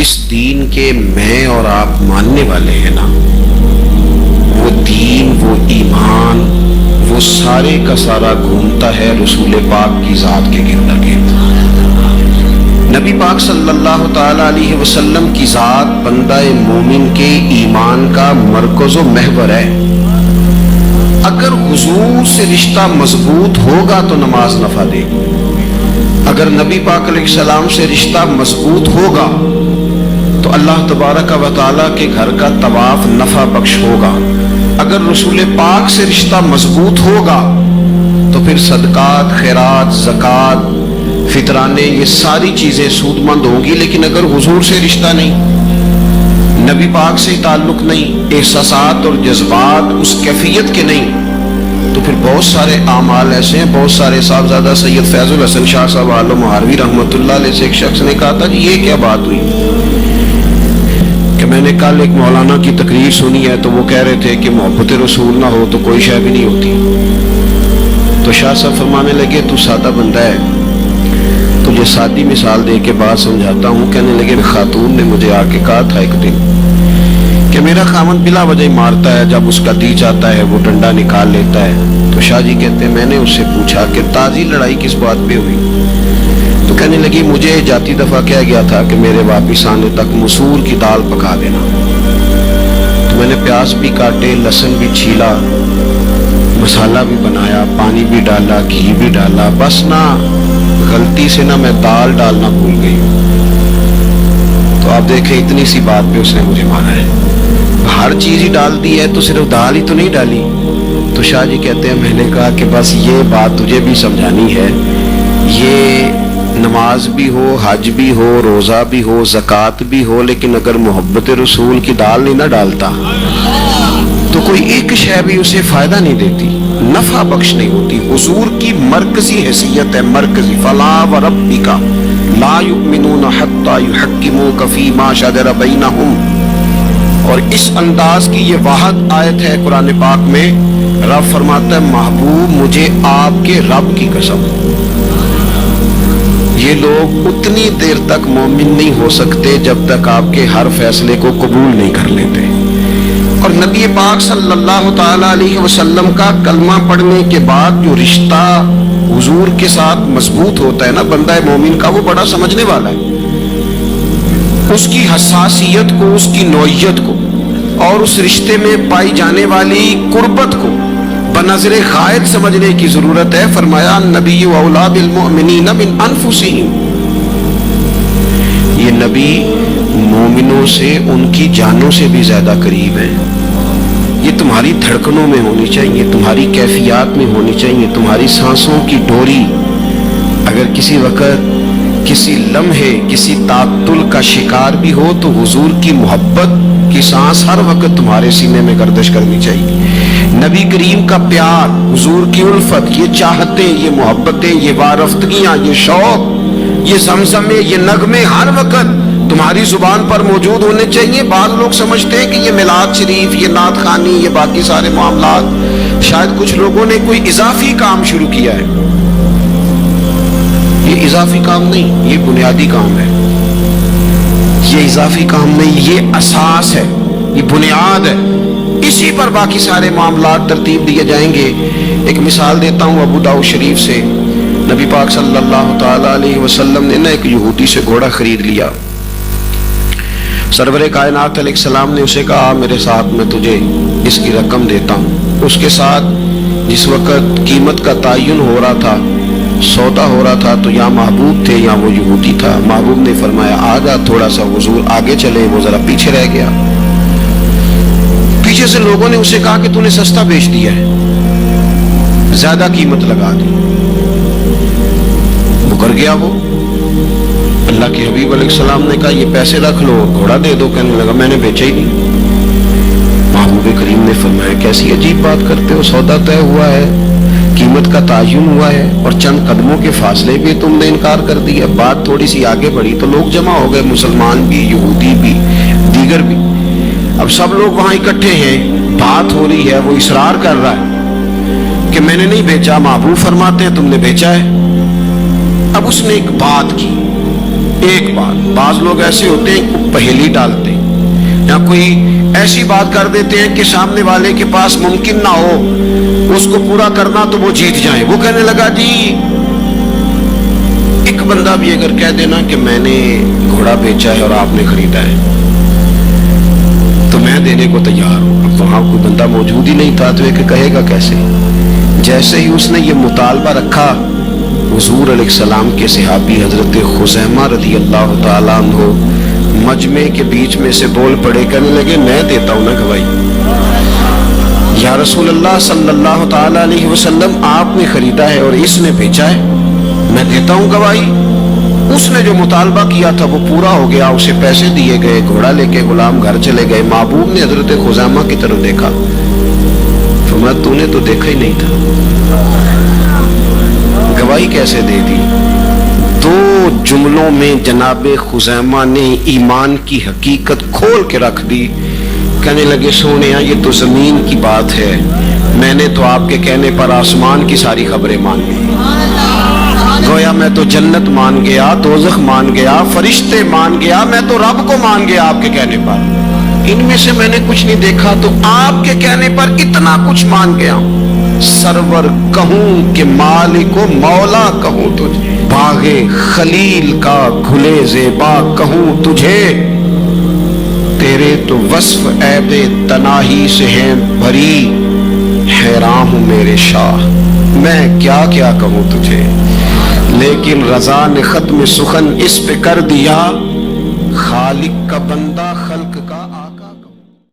جس دین کے میں اور آپ ماننے والے ہیں نا، وہ دین، وہ ایمان، وہ سارے کا سارا گھومتا ہے رسول پاک کی ذات کے گرد گرد۔ نبی پاک صلی اللہ تعالی علیہ وسلم کی ذات بندہ مومن کے ایمان کا مرکز و محور ہے۔ اگر حضور سے رشتہ مضبوط ہوگا تو نماز نفع دے گی، اگر نبی پاک علیہ السلام سے رشتہ مضبوط ہوگا تو اللہ تبارک و تعالیٰ کے گھر کا طواف نفع بخش ہوگا، اگر رسول پاک سے رشتہ مضبوط ہوگا تو پھر صدقات، خیرات، زکوٰۃ، فطرانے، یہ ساری چیزیں سود مند ہوں گی۔ لیکن اگر حضور سے رشتہ نہیں، نبی پاک سے تعلق نہیں، احساسات اور جذبات اس کیفیت کے نہیں، تو پھر بہت سارے اعمال ایسے ہیں۔ بہت سارے صاحبزادہ سید فیض الحسن شاہ صاحب عالم مہاروی رحمۃ اللہ علیہ سے ایک شخص نے کہا تھا جی یہ کیا بات ہوئی، کہ میں نے کل ایک مولانا کی تقریر سنی ہے تو وہ کہہ رہے تھے کہ محبت رسول نہ ہو تو کوئی شے بھی نہیں ہوتی۔ تو شاہ صاحب فرمانے لگے تو سادہ بندہ ہے، تجھے سادی مثال دے کے بات سمجھاتا ہوں۔ کہنے لگے خاتون نے مجھے آ کے کہا تھا ایک دن کہ میرا خامن بلا وجہ مارتا ہے، جب اس کا دی چاہتا ہے وہ ڈنڈا نکال لیتا ہے۔ تو شاہ جی کہتے ہیں میں نے اس سے پوچھا کہ تازی لڑائی کس بات پہ ہوئی؟ تو کہنے لگی مجھے جاتی دفعہ کہا گیا تھا کہ میرے واپس آنے تک مسور کی دال پکا دینا، تو میں نے پیاز بھی کاٹے، لہسن بھی چھیلا، مسالہ بھی بنایا، پانی بھی ڈالا، گھی بھی ڈالا، بس نہ غلطی سے نہ میں دال ڈالنا بھول گئی۔ تو آپ دیکھیں اتنی سی بات پہ اس نے مجھے مانا ہے، ہر چیز ہی ڈال دی ہے تو صرف دال ہی تو نہیں ڈالی۔ تو شاہ جی کہتے ہیں میں نے کہا کہ بس یہ بات تجھے بھی سمجھانی ہے، یہ نماز بھی ہو، حج بھی ہو، روزہ بھی ہو، زکوٰۃ بھی ہو، لیکن اگر محبت رسول کی دال نہیں نہ ڈالتا تو کوئی ایک شے بھی اسے فائدہ نہیں دیتی، نفع بخش نہیں ہوتی۔ حضور کی مرکزی حیثیت ہے، مرکزی۔ فلا وربک لا یؤمنون حتی یحکموک فیما شجر بینہم، اور اس انداز کی یہ واحد آیت ہے قرآن پاک میں۔ رب فرماتا ہے محبوب مجھے آپ کے رب کی قسم، یہ لوگ اتنی دیر تک مومن نہیں ہو سکتے جب تک آپ کے ہر فیصلے کو قبول نہیں کر لیتے۔ اور نبی پاک صلی اللہ تعالی علیہ وسلم کا کلمہ پڑھنے کے بعد جو رشتہ حضور کے ساتھ مضبوط ہوتا ہے نا بندہ مومن کا، وہ بڑا سمجھنے والا ہے۔ اس کی حساسیت کو، اس کی نوعیت کو اور اس رشتے میں پائی جانے والی قربت کو بنظر غائب سمجھنے کی ضرورت ہے۔ فرمایا نبی اولیٰ بالمؤمنین من انفسہم، یہ نبی مومنوں سے ان کی جانوں سے بھی زیادہ قریب ہے۔ یہ تمہاری دھڑکنوں میں ہونی چاہیے، تمہاری کیفیات میں ہونی چاہیے، تمہاری سانسوں کی ڈوری اگر کسی وقت، کسی لمحے، کسی تعطل کا شکار بھی ہو تو حضور کی محبت کی سانس ہر وقت تمہارے سینے میں گردش کرنی چاہیے۔ نبی کریم کا پیار، حضور کی الفت، یہ چاہتیں، یہ محبتیں، یہ وارفتگیاں، یہ شوق، یہ زمزمے، یہ نغمے ہر وقت تمہاری زبان پر موجود ہونے چاہیے۔ بعض لوگ سمجھتے ہیں کہ یہ میلاد شریف، یہ نعت خوانی، یہ باقی سارے معاملات شاید کچھ لوگوں نے کوئی اضافی کام شروع کیا ہے۔ یہ اضافی کام نہیں، یہ بنیادی کام ہے۔ یہ اضافی کام نہیں، یہ اساس ہے، یہ بنیاد ہے، اسی پر باقی سارے معاملات ترتیب دیے جائیں گے۔ ایک مثال دیتا ہوں ابو داؤد شریف سے۔ نبی پاک صلی اللہ تعالی علیہ وسلم نے ایک یہودی سے گھوڑا خرید لیا۔ سرور کائنات علیہ السلام نے اسے کہا میرے ساتھ میں تجھے اس کی رقم دیتا ہوں۔ اس کے ساتھ جس وقت قیمت کا تعین ہو رہا تھا، سودا ہو رہا تھا، تو یا محبوب تھے یا وہ یہودی تھا۔ محبوب نے فرمایا آگا تھوڑا سا، حضور آگے چلے، وہ ذرا پیچھے رہ گیا۔ پیچھے سے لوگوں نے اسے کہا کہ تو نے سستا بیچ دیا ہے، زیادہ قیمت لگا دی۔ مکر گیا وہ۔ اللہ کے حبیب علیہ السلام نے کہا یہ پیسے رکھ لو، گھوڑا دے دو۔ کہنے لگا میں نے بیچا ہی نہیں۔ محبوب کریم نے فرمایا کیسی عجیب بات کرتے ہو، سودا طے ہوا ہے، قیمت کا تعین ہوا ہے، اور چند قدموں کے فاصلے بھی تم نے انکار کر دیا۔ بات تھوڑی سی آگے بڑھی تو لوگ جمع ہو گئے، مسلمان بھی، یہودی بھی، دیگر بھی۔ اب سب لوگ وہاں اکٹھے ہیں، بات ہو رہی ہے، وہ اصرار کر رہا ہے کہ میں نے نہیں بیچا۔ محبوب فرماتے ہیں تم نے بیچا ہے۔ اب اس نے ایک بات کی ایک بات، بعض لوگ ایسے ہوتے ہیں کہ پہلی ڈالتے ہیں یا کوئی ایسی بات کر دیتے ہیں کہ سامنے والے کے پاس ممکن نہ ہو اس کو پورا کرنا تو وہ جیت جائیں. وہ کہنے لگا جی ایک بندہ بھی اگر کہہ دینا کہ میں نے گھوڑا بیچا ہے اور آپ نے خریدا ہے تو میں دینے کو تیار ہوں. اب وہاں کوئی بندہ موجود ہی نہیں تھا تو ایک کہے گا کیسے. جیسے ہی اس نے یہ مطالبہ رکھا، حضور علیہ السلام کے صحابی حضرت خزیمہ رضی اللہ تعالیٰ عنہ مجمع کے بیچ میں سے بول پڑے، کہنے لگے میں دیتا ہوں نا گواہی. یا رسول اللہ صلی اللہ تعالیٰ علیہ وسلم، آپ نے خریدا ہے اور اس نے بیچا ہے، میں دیتا ہوں گواہی. اس نے جو مطالبہ کیا تھا وہ پورا ہو گیا، اسے پیسے دیے گئے، گھوڑا لے کے غلام گھر چلے گئے. محبوب نے حضرت خزیمہ کی طرف دیکھا، فرمایا تو نے تو دیکھا ہی نہیں تھا، گواہی کیسے دے دی. دو جملوں میں جناب خزیمہ نے ایمان کی حقیقت کھول کے رکھ دی. کہنے لگے سونیا یہ تو زمین کی بات ہے، میں نے تو آپ کے کہنے پر آسمان کی ساری خبریں مان لی. گویا میں تو جنت مان گیا، دوزخ مان گیا، فرشتے مان گیا، میں تو رب کو مان گیا آپ کے کہنے پر. ان میں سے میں نے کچھ نہیں دیکھا تو آپ کے کہنے پر اتنا کچھ مان گیا. سرور کہوں کہ مالک و مولا کہوں تجھے، باغ خلیل کا گھلے زیبا کہوں تجھے، تیرے تو وصف عیب تناہی سے ہیں بھری، حیران ہوں میرے شاہ میں کیا کیا کہوں تجھے. لیکن رضا نے ختم سخن اس پہ کر دیا، خالق کا بندہ